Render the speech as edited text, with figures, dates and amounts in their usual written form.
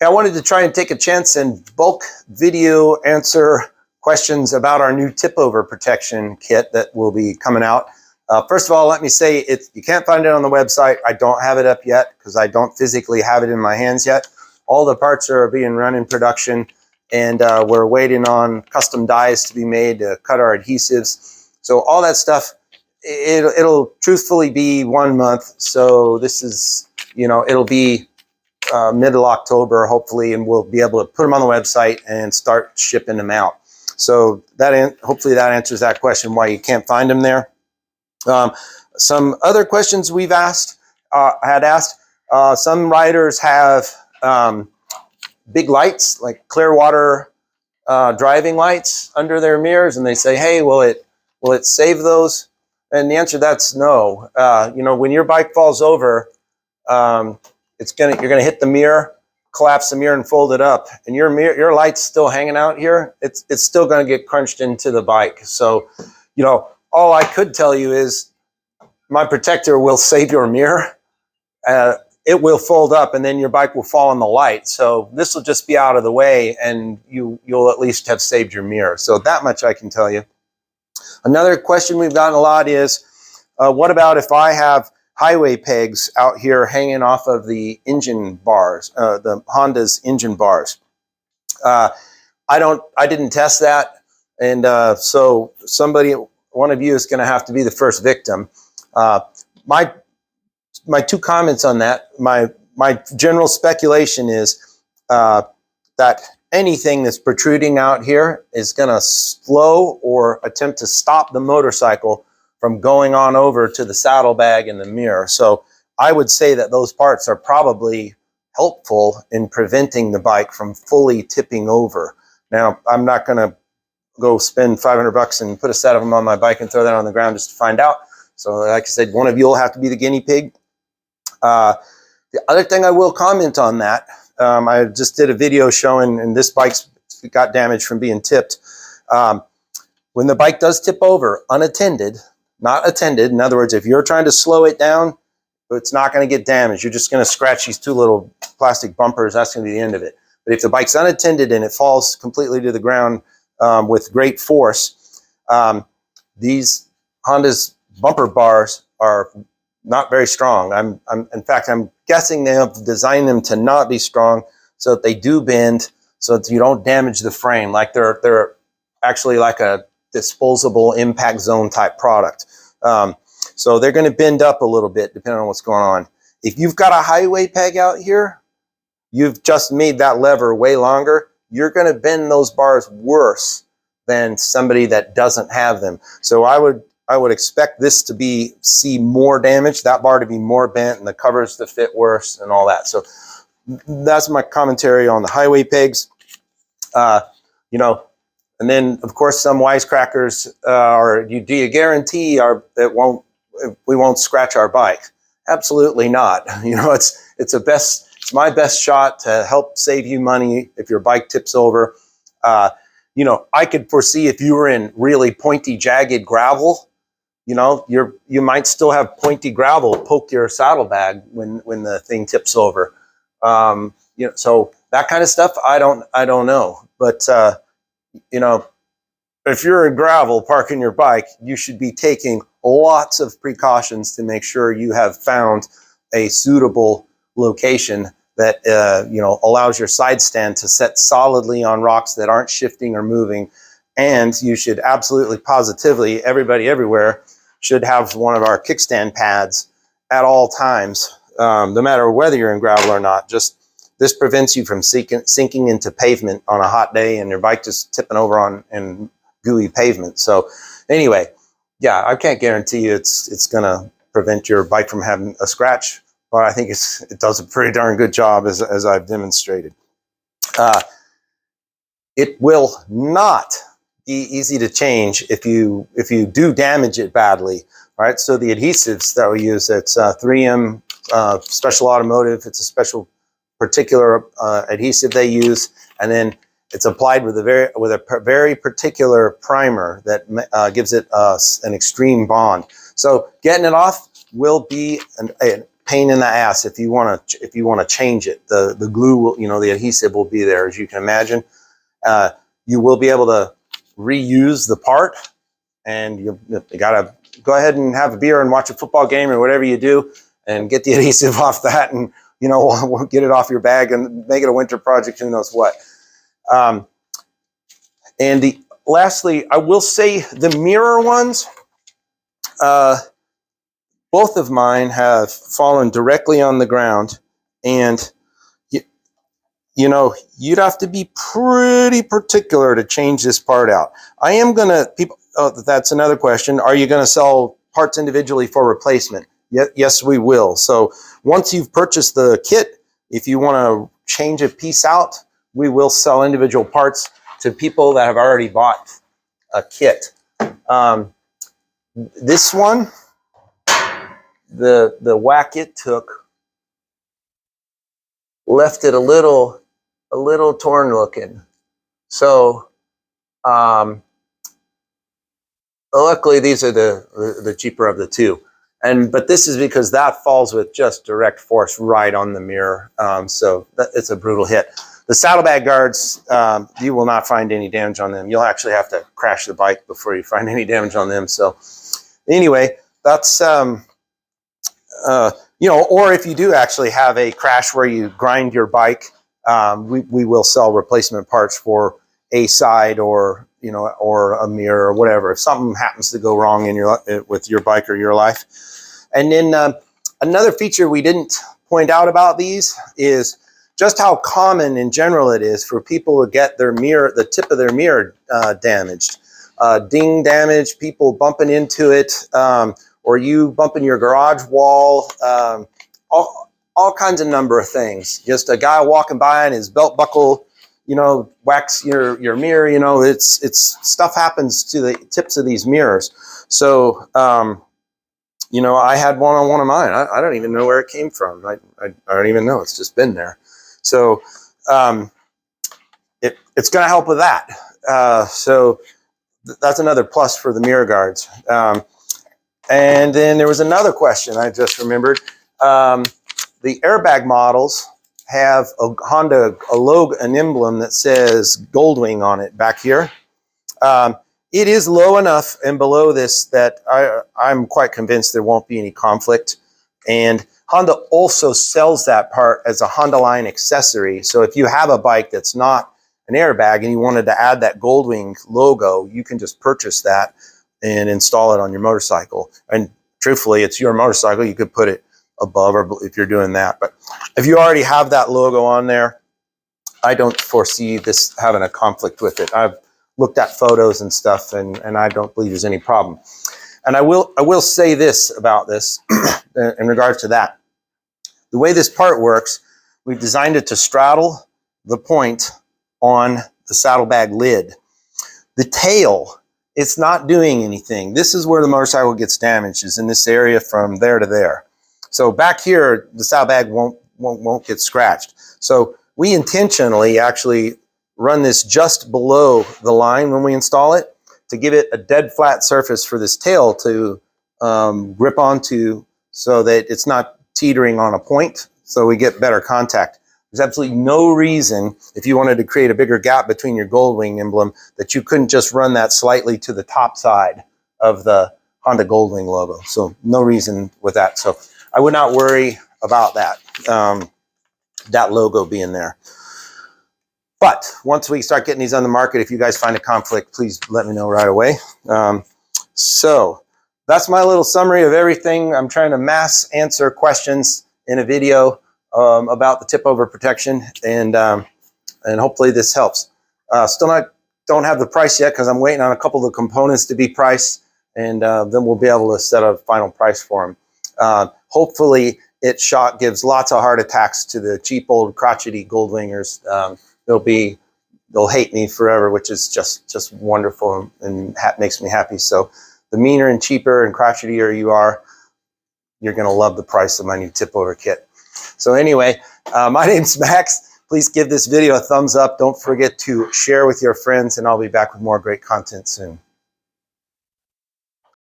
I wanted to try and take a chance and bulk video answer questions about our new tip over protection kit that will be coming out. First of all, let me say you can't find it on the website. I don't have it up yet because I don't physically have it in my hands yet. All the parts are being run in production, and we're waiting on custom dies to be made to cut our adhesives. So all that stuff, it'll truthfully be 1 month. So this is, it'll be middle October, hopefully, and we'll be able to put them on the website and start shipping them out. So hopefully that answers that question, why you can't find them there. Some other questions we've asked, some riders have big lights, like Clearwater driving lights under their mirrors, and they say, hey, will it save those? And the answer to that's no. When your bike falls over, you're gonna hit the mirror, collapse the mirror and fold it up, and your light's still hanging out here. It's still gonna get crunched into the bike. So, all I could tell you is my protector will save your mirror. It will fold up, and then your bike will fall in the light. So this will just be out of the way, and you'll at least have saved your mirror. So that much I can tell you. Another question we've gotten a lot is, what about if I have highway pegs out here hanging off of the engine bars, the Honda's engine bars? I didn't test that, and so one of you is going to have to be the first victim. My two comments on that, my general speculation is that anything that's protruding out here is going to slow or attempt to stop the motorcycle from going on over to the saddlebag and the mirror. So I would say that those parts are probably helpful in preventing the bike from fully tipping over. Now, I'm not going to go spend $500 and put a set of them on my bike and throw that on the ground just to find out. So like I said, one of you will have to be the guinea pig. The other thing I will comment on that, I just did a video showing, and this bike's got damage from being tipped. When the bike does tip over, unattended, not attended, in other words, if you're trying to slow it down, it's not going to get damaged. You're just going to scratch these two little plastic bumpers. That's going to be the end of it. But if the bike's unattended and it falls completely to the ground with great force, these Honda's bumper bars are not very strong. In fact, I'm guessing they have designed them to not be strong so that they do bend, so that you don't damage the frame. Like they're actually like a disposable impact zone type product. So they're going to bend up a little bit depending on what's going on. If you've got a highway peg out here, you've just made that lever way longer. You're going to bend those bars worse than somebody that doesn't have them. So I would expect this to see more damage, that bar to be more bent, and the covers to fit worse and all that. So that's my commentary on the highway pegs. And then of course some wisecrackers do you guarantee we won't scratch our bike? Absolutely not. It's my best shot to help save you money if your bike tips over. I could foresee if you were in really pointy, jagged gravel, you might still have pointy gravel poke your saddlebag when the thing tips over. So that kind of stuff, I don't know. But if you're in gravel parking your bike, you should be taking lots of precautions to make sure you have found a suitable location that allows your side stand to set solidly on rocks that aren't shifting or moving. And you should absolutely positively, everybody everywhere should have one of our kickstand pads at all times, no matter whether you're in gravel or not. This prevents you from sinking into pavement on a hot day and your bike just tipping over on gooey pavement. So anyway, yeah, I can't guarantee you it's going to prevent your bike from having a scratch, but I think it does a pretty darn good job as I've demonstrated. It will not be easy to change if you do damage it badly. All right, so the adhesives that we use, it's 3M Special Automotive. It's a special particular adhesive they use, and then it's applied with a very particular primer that gives it an extreme bond. So getting it off will be pain in the ass if you want to change it. The glue will, you know, the adhesive will be there, as you can imagine. You will be able to reuse the part, and you gotta go ahead and have a beer and watch a football game or whatever you do, and get the adhesive off that, and you know, get it off your bag and make it a winter project. Who knows what? And lastly, I will say the mirror ones. Both of mine have fallen directly on the ground, and you know, you'd have to be pretty particular to change this part out. I am gonna, people, oh, that's another question. Are you gonna sell parts individually for replacement? Yes, we will. So once you've purchased the kit, if you wanna change a piece out, we will sell individual parts to people that have already bought a kit. This one, the whack it took left it a little torn looking. So luckily these are the cheaper of the two. But this is because that falls with just direct force right on the mirror. So it's a brutal hit. The saddlebag guards, you will not find any damage on them. You'll actually have to crash the bike before you find any damage on them. So anyway, that's you know, or if you do actually have a crash where you grind your bike, we will sell replacement parts for a side, or you know, or a mirror or whatever, if something happens to go wrong in with your bike or your life. And then another feature we didn't point out about these is just how common in general it is for people to get their mirror, the tip of their mirror damaged. Ding damage, people bumping into it, or you bumping your garage wall, all kinds of number of things. Just a guy walking by and his belt buckle, you know, whacks your mirror. You know, it's stuff happens to the tips of these mirrors. So you know, I had one on one of mine. I don't even know where it came from. I don't even know. It's just been there. So it's going to help with that. So that's another plus for the mirror guards. And then there was another question I just remembered. The airbag models have a Honda logo, an emblem that says Goldwing on it back here. It is low enough and below this that I'm quite convinced there won't be any conflict. And Honda also sells that part as a Honda line accessory. So if you have a bike that's not an airbag and you wanted to add that Goldwing logo, you can just purchase that and install it on your motorcycle. And truthfully, it's your motorcycle. You could put it above, or if you're doing that. But if you already have that logo on there, I don't foresee this having a conflict with it. I've looked at photos and stuff, and I don't believe there's any problem. And I will say this about this in regards to that. The way this part works, we've designed it to straddle the point on the saddlebag lid. The tail, it's not doing anything. This is where the motorcycle gets damaged, is in this area from there to there. So back here, the saddlebag won't get scratched. So we intentionally actually run this just below the line when we install it to give it a dead flat surface for this tail to grip onto, so that it's not teetering on a point, so we get better contact. There's absolutely no reason, if you wanted to create a bigger gap between your Goldwing emblem, that you couldn't just run that slightly to the top side of the Honda Goldwing logo. So no reason with that. So I would not worry about that, that logo being there. But once we start getting these on the market, if you guys find a conflict, please let me know right away. So that's my little summary of everything. I'm trying to mass answer questions in a video about the tip over protection, and hopefully this helps. Still don't have the price yet, because I'm waiting on a couple of the components to be priced, and then we'll be able to set a final price for them. Hopefully it gives lots of heart attacks to the cheap old crotchety Goldwingers. They'll hate me forever, which is just wonderful and makes me happy. So the meaner and cheaper and crotchetier you are, you're going to love the price of my new tip over kit. So anyway, my name's Max. Please give this video a thumbs up. Don't forget to share with your friends, and I'll be back with more great content soon.